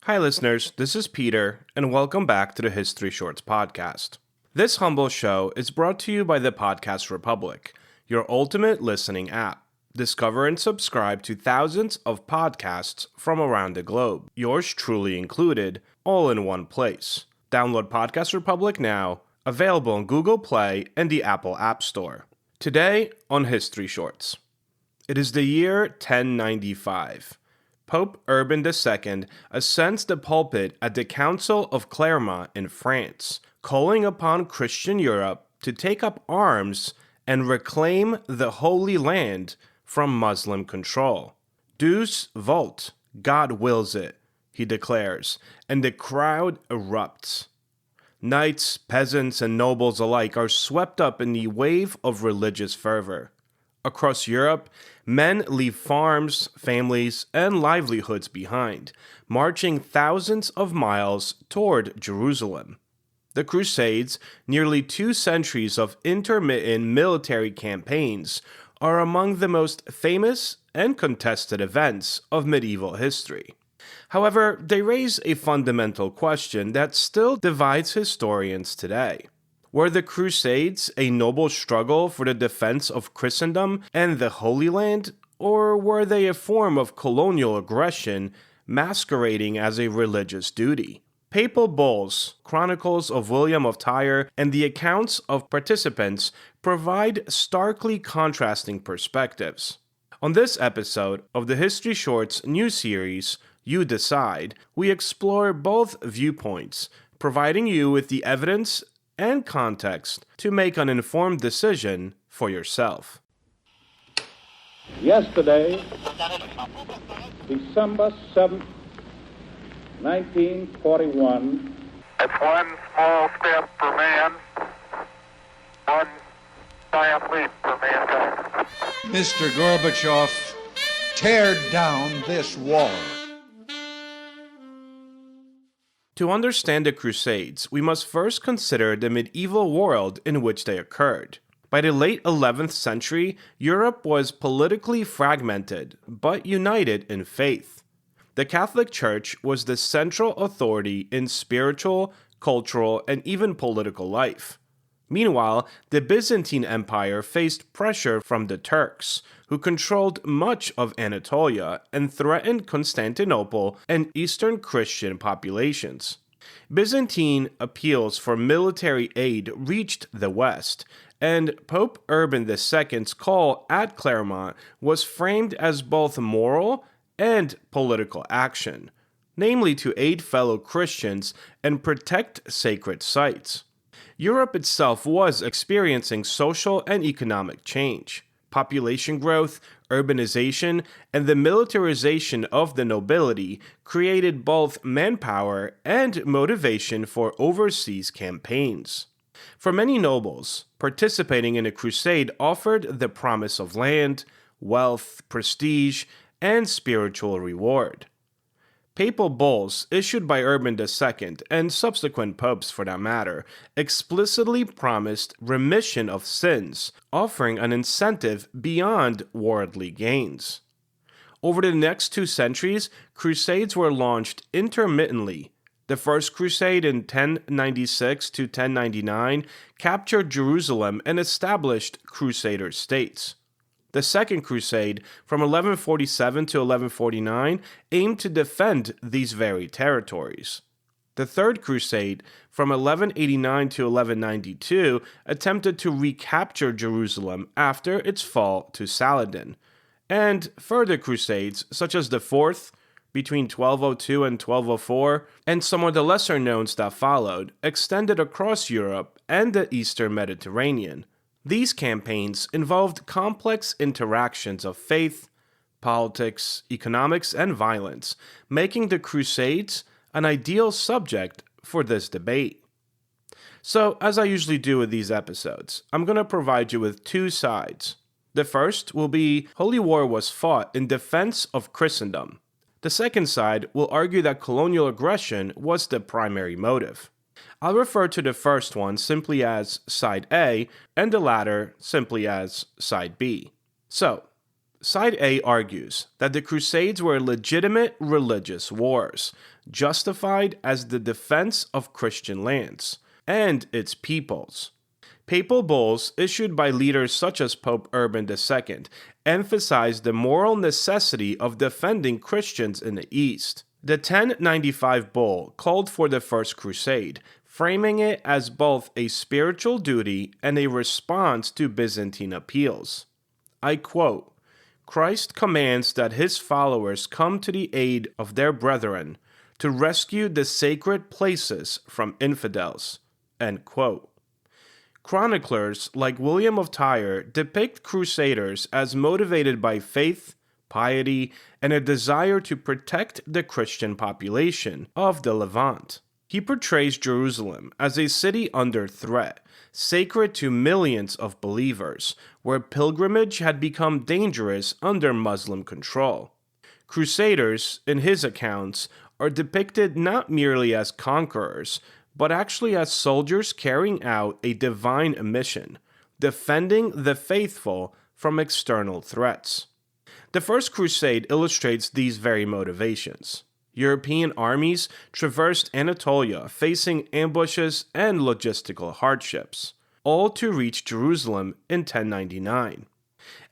Hi listeners, this is Peter, and welcome back to the History Shorts podcast. This humble show is brought to you by the Podcast Republic, your ultimate listening app. Discover and subscribe to thousands of podcasts from around the globe, yours truly included, all in one place. Download Podcast Republic now, available on Google Play and the Apple App Store. Today on History Shorts. It is the year 1095. Pope Urban II ascends the pulpit at the Council of Clermont in France, calling upon Christian Europe to take up arms and reclaim the Holy Land from Muslim control. Deus vult, God wills it, he declares, and the crowd erupts. Knights, peasants, and nobles alike are swept up in the wave of religious fervor. Across Europe, men leave farms, families, and livelihoods behind, marching thousands of miles toward Jerusalem. The Crusades, nearly 2 centuries of intermittent military campaigns, are among the most famous and contested events of medieval history. However, they raise a fundamental question that still divides historians today. Were the Crusades a noble struggle for the defense of Christendom and the Holy Land, or were they a form of colonial aggression masquerading as a religious duty? Papal bulls, chronicles of William of Tyre, and the accounts of participants provide starkly contrasting perspectives. On this episode of the History Shorts new series, You Decide, we explore both viewpoints, providing you with the evidence and context to make an informed decision for yourself. Yesterday, December 7th, 1941. It's one small step for man, one giant leap for mankind. Mr. Gorbachev, tear down this wall. To understand the Crusades, we must first consider the medieval world in which they occurred. By the late 11th century, Europe was politically fragmented, but united in faith. The Catholic Church was the central authority in spiritual, cultural, and even political life. Meanwhile, the Byzantine Empire faced pressure from the Turks, who controlled much of Anatolia and threatened Constantinople and Eastern Christian populations. Byzantine appeals for military aid reached the West, and Pope Urban II's call at Clermont was framed as both moral and political action, namely to aid fellow Christians and protect sacred sites. Europe itself was experiencing social and economic change. Population growth, urbanization, and the militarization of the nobility created both manpower and motivation for overseas campaigns. For many nobles, participating in a crusade offered the promise of land, wealth, prestige, and spiritual reward. Papal bulls issued by Urban II, and subsequent popes for that matter, explicitly promised remission of sins, offering an incentive beyond worldly gains. Over the next 2 centuries, crusades were launched intermittently. The First Crusade in 1096 to 1099 captured Jerusalem and established Crusader states. The Second Crusade, from 1147 to 1149, aimed to defend these very territories. The Third Crusade, from 1189 to 1192, attempted to recapture Jerusalem after its fall to Saladin. And further crusades, such as the Fourth, between 1202 and 1204, and some of the lesser knowns that followed, extended across Europe and the Eastern Mediterranean. These campaigns involved complex interactions of faith, politics, economics, and violence, making the Crusades an ideal subject for this debate. So, as I usually do with these episodes, I'm going to provide you with 2 sides. The first will be Holy War was fought in defense of Christendom. The second side will argue that colonial aggression was the primary motive. I'll refer to the first one simply as Side A, and the latter simply as Side B. So, Side A argues that the Crusades were legitimate religious wars, justified as the defense of Christian lands and its peoples. Papal bulls issued by leaders such as Pope Urban II emphasized the moral necessity of defending Christians in the East. The 1095 bull called for the First Crusade, framing it as both a spiritual duty and a response to Byzantine appeals. I quote, "Christ commands that his followers come to the aid of their brethren to rescue the sacred places from infidels." End quote. Chroniclers like William of Tyre depict crusaders as motivated by faith, piety, and a desire to protect the Christian population of the Levant. He portrays Jerusalem as a city under threat, sacred to millions of believers, where pilgrimage had become dangerous under Muslim control. Crusaders, in his accounts, are depicted not merely as conquerors, but actually as soldiers carrying out a divine mission, defending the faithful from external threats. The First Crusade illustrates these very motivations. European armies traversed Anatolia facing ambushes and logistical hardships, all to reach Jerusalem in 1099.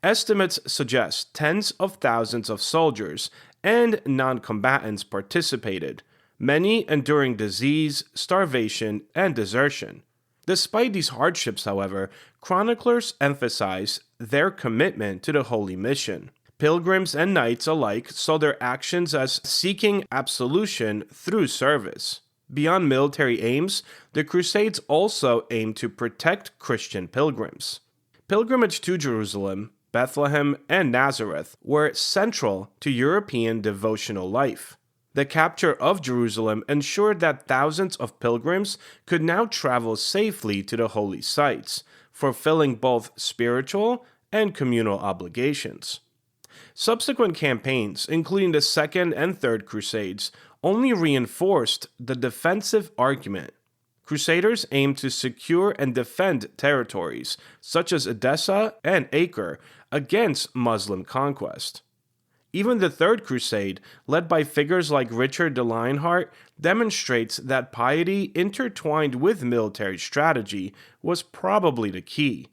Estimates suggest tens of thousands of soldiers and non-combatants participated, many enduring disease, starvation, and desertion. Despite these hardships, however, chroniclers emphasize their commitment to the holy mission. Pilgrims and knights alike saw their actions as seeking absolution through service. Beyond military aims, the Crusades also aimed to protect Christian pilgrims. Pilgrimage to Jerusalem, Bethlehem, and Nazareth were central to European devotional life. The capture of Jerusalem ensured that thousands of pilgrims could now travel safely to the holy sites, fulfilling both spiritual and communal obligations. Subsequent campaigns, including the Second and Third Crusades, only reinforced the defensive argument. Crusaders aimed to secure and defend territories, such as Edessa and Acre, against Muslim conquest. Even the Third Crusade, led by figures like Richard de Lionheart, demonstrates that piety intertwined with military strategy was probably the key.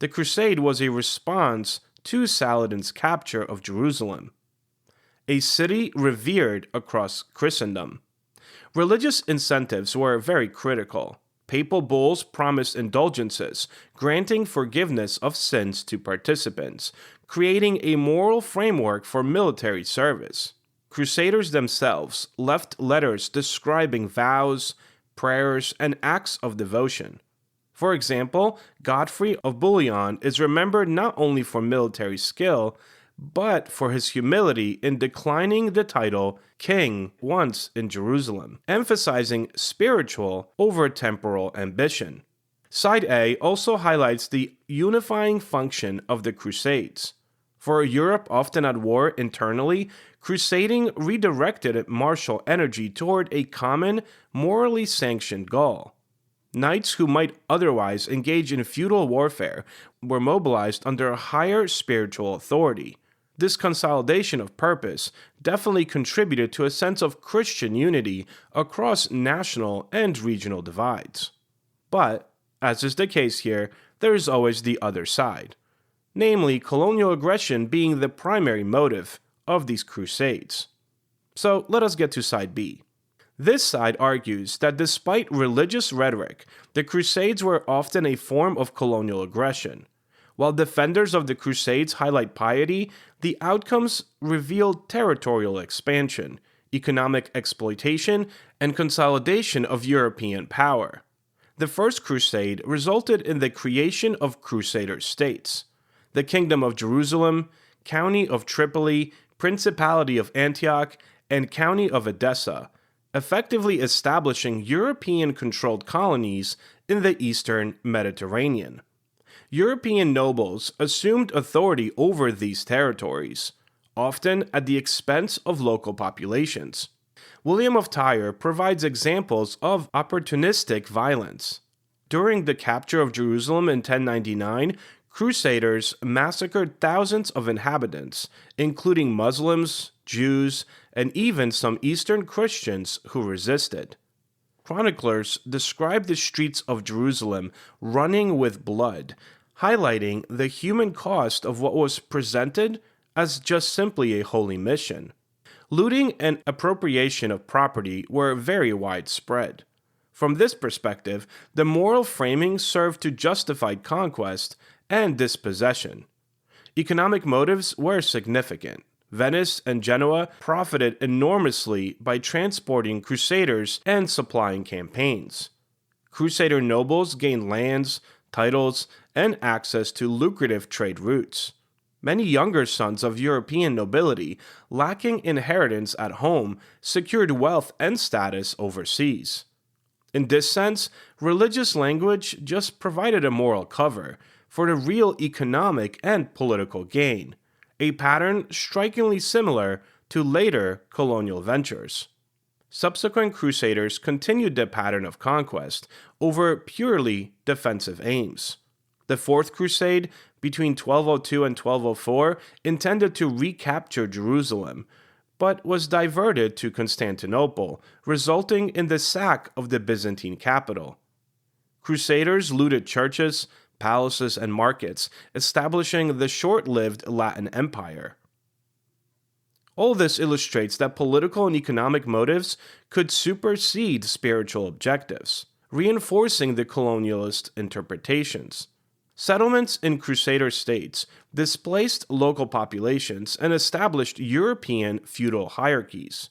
The Crusade was a response to Saladin's capture of Jerusalem, a city revered across Christendom. Religious incentives were very critical. Papal bulls promised indulgences, granting forgiveness of sins to participants, creating a moral framework for military service. Crusaders themselves left letters describing vows, prayers, and acts of devotion. For example, Godfrey of Bouillon is remembered not only for military skill, but for his humility in declining the title king once in Jerusalem, emphasizing spiritual over temporal ambition. Side A also highlights the unifying function of the Crusades. For a Europe often at war internally, crusading redirected martial energy toward a common, morally sanctioned goal. Knights who might otherwise engage in feudal warfare were mobilized under a higher spiritual authority. This consolidation of purpose definitely contributed to a sense of Christian unity across national and regional divides. But, as is the case here, there is always the other side, namely colonial aggression being the primary motive of these crusades. So let us get to side B. This side argues that despite religious rhetoric, the Crusades were often a form of colonial aggression. While defenders of the Crusades highlight piety, the outcomes revealed territorial expansion, economic exploitation, and consolidation of European power. The First Crusade resulted in the creation of Crusader states: the Kingdom of Jerusalem, County of Tripoli, Principality of Antioch, and County of Edessa, effectively establishing European-controlled colonies in the eastern Mediterranean. European nobles assumed authority over these territories, often at the expense of local populations. William of Tyre provides examples of opportunistic violence. During the capture of Jerusalem in 1099, Crusaders massacred thousands of inhabitants, including Muslims, Jews, and even some Eastern Christians who resisted. Chroniclers describe the streets of Jerusalem running with blood, highlighting the human cost of what was presented as just simply a holy mission. Looting and appropriation of property were very widespread. From this perspective, the moral framing served to justify conquest and dispossession. Economic motives were significant. Venice and Genoa profited enormously by transporting crusaders and supplying campaigns. Crusader nobles gained lands, titles, and access to lucrative trade routes. Many younger sons of European nobility, lacking inheritance at home, secured wealth and status overseas. In this sense, religious language just provided a moral cover for the real economic and political gain, a pattern strikingly similar to later colonial ventures. Subsequent crusaders continued the pattern of conquest over purely defensive aims. The Fourth Crusade, between 1202 and 1204, intended to recapture Jerusalem, but was diverted to Constantinople, resulting in the sack of the Byzantine capital. Crusaders looted churches, palaces, and markets, establishing the short-lived Latin Empire. All this illustrates that political and economic motives could supersede spiritual objectives, reinforcing the colonialist interpretations. Settlements in Crusader states displaced local populations and established European feudal hierarchies.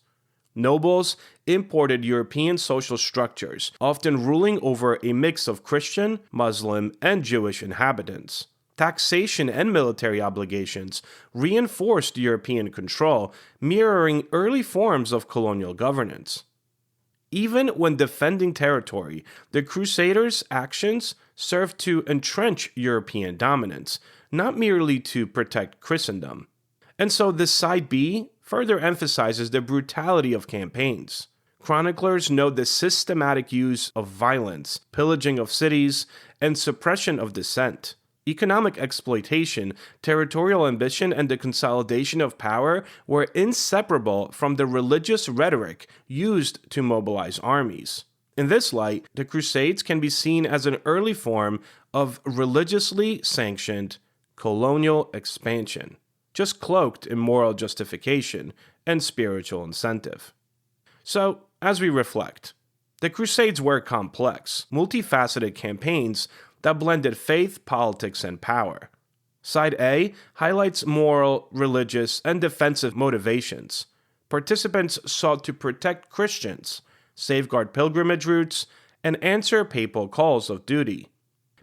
Nobles imported European social structures, often ruling over a mix of Christian, Muslim, and Jewish inhabitants. Taxation and military obligations reinforced European control, mirroring early forms of colonial governance. Even when defending territory, the Crusaders' actions served to entrench European dominance, not merely to protect Christendom. And so this side B further emphasizes the brutality of campaigns. Chroniclers note the systematic use of violence, pillaging of cities, and suppression of dissent. Economic exploitation, territorial ambition, and the consolidation of power were inseparable from the religious rhetoric used to mobilize armies. In this light, the Crusades can be seen as an early form of religiously sanctioned colonial expansion, just cloaked in moral justification and spiritual incentive. So, as we reflect, the Crusades were complex, multifaceted campaigns that blended faith, politics, and power. Side A highlights moral, religious, and defensive motivations. Participants sought to protect Christians, safeguard pilgrimage routes, and answer papal calls of duty.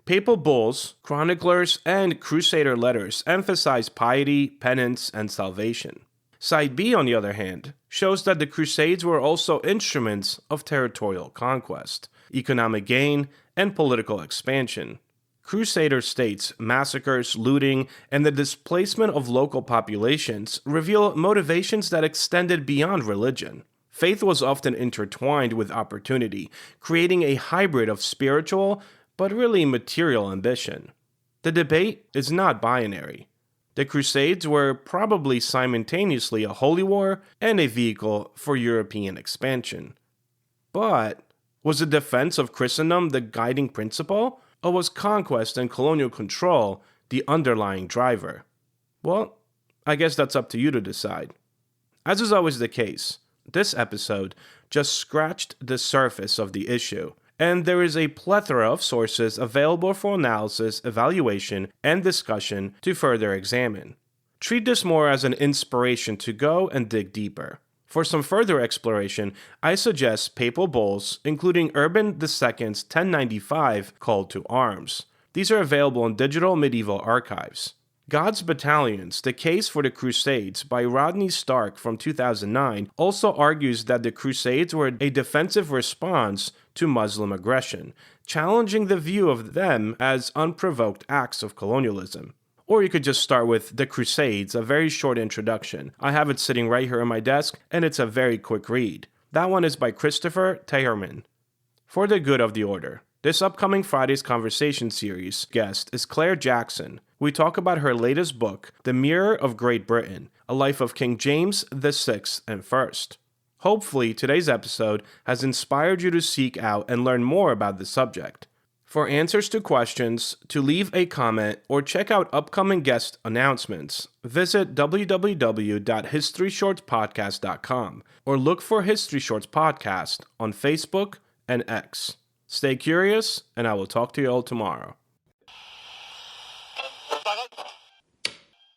Papal bulls, chroniclers, and crusader letters emphasize piety, penance, and salvation. Side B, on the other hand, shows that the Crusades were also instruments of territorial conquest, economic gain, and political expansion. Crusader states, massacres, looting, and the displacement of local populations reveal motivations that extended beyond religion. Faith was often intertwined with opportunity, creating a hybrid of spiritual but really material ambition. The debate is not binary. The Crusades were probably simultaneously a holy war and a vehicle for European expansion. But was the defense of Christendom the guiding principle, or was conquest and colonial control the underlying driver? Well, I guess that's up to you to decide. As is always the case, this episode just scratched the surface of the issue, and there is a plethora of sources available for analysis, evaluation, and discussion to further examine. Treat this more as an inspiration to go and dig deeper. For some further exploration, I suggest papal bulls, including Urban II's 1095 call to arms. These are available in digital medieval archives. God's Battalions, The Case for the Crusades by Rodney Stark from 2009 also argues that the Crusades were a defensive response to Muslim aggression, challenging the view of them as unprovoked acts of colonialism. Or you could just start with The Crusades, a very short introduction. I have it sitting right here on my desk, and it's a very quick read. That one is by Christopher Teherman. For the good of the order, This upcoming Friday's Conversation series guest is Claire Jackson. We talk about her latest book, The Mirror of Great Britain, A Life of King James VI and First. Hopefully, today's episode has inspired you to seek out and learn more about the subject. For answers to questions, to leave a comment, or check out upcoming guest announcements, visit www.historyshortspodcast.com or look for History Shorts Podcast on Facebook and X. Stay curious, and I will talk to you all tomorrow.